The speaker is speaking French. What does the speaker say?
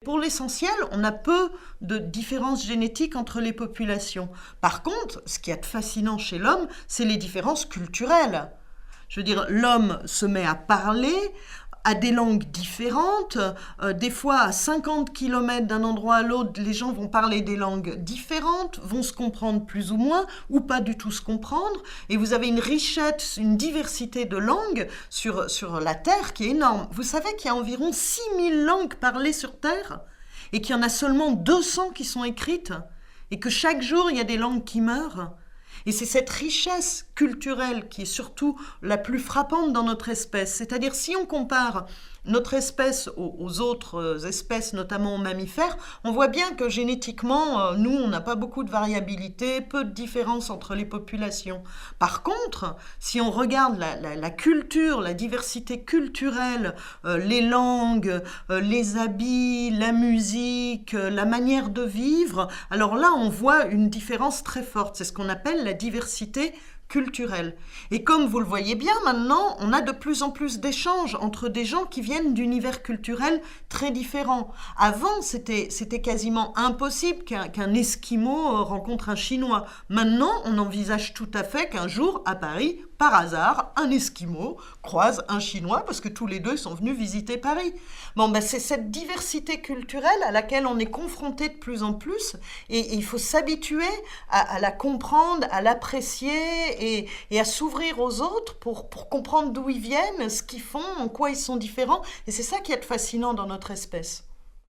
Pour l'essentiel, on a peu de différences génétiques entre les populations. Par contre, ce qui est fascinant chez l'homme, c'est les différences culturelles. Je veux dire, l'homme se met à parler, a des langues différentes. Des fois, à 50 km d'un endroit à l'autre, les gens vont parler des langues différentes, vont se comprendre plus ou moins, ou pas du tout se comprendre. Et vous avez une richesse, une diversité de langues sur la Terre qui est énorme. Vous savez qu'il y a environ 6000 langues parlées sur Terre et qu'il y en a seulement 200 qui sont écrites et que chaque jour, il y a des langues qui meurent. Et c'est cette richesse culturelle qui est surtout la plus frappante dans notre espèce. C'est-à-dire, si on compare notre espèce aux autres espèces, notamment aux mammifères, on voit bien que génétiquement, nous, on n'a pas beaucoup de variabilité, peu de différence entre les populations. Par contre, si on regarde la culture, la diversité culturelle, les langues, les habits, la musique, la manière de vivre, alors là, on voit une différence très forte. C'est ce qu'on appelle la diversité culturelle. Et comme vous le voyez bien, maintenant, on a de plus en plus d'échanges entre des gens qui viennent d'univers culturels très différents. Avant, c'était quasiment impossible qu'un Esquimau rencontre un Chinois. Maintenant, on envisage tout à fait qu'un jour, à Paris, par hasard, un Esquimau croise un Chinois parce que tous les deux sont venus visiter Paris. Bon, c'est cette diversité culturelle à laquelle on est confronté de plus en plus et il faut s'habituer à la comprendre, à l'apprécier et à s'ouvrir aux autres pour comprendre d'où ils viennent, ce qu'ils font, en quoi ils sont différents. Et c'est ça qui est fascinant dans notre espèce.